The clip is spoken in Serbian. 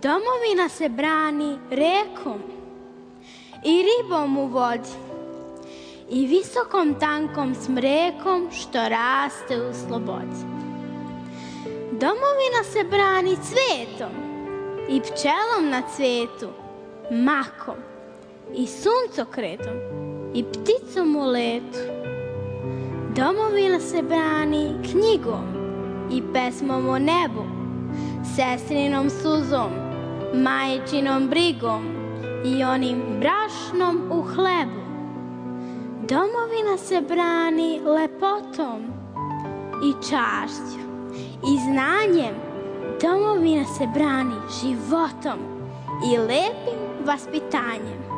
Domovina se brani rekom i ribom u vodi i visokom tankom smrekom što raste u slobodi. Domovina se brani cvetom i pčelom na cvetu, makom i suncokretom i pticom u letu. Domovina se brani knjigom i pesmom o nebu, sestrinom suzom, majčinom brigom i onim brašnom u hlebu. Domovina se brani lepotom i čašću i znanjem. Domovina se brani životom i lepim vaspitanjem.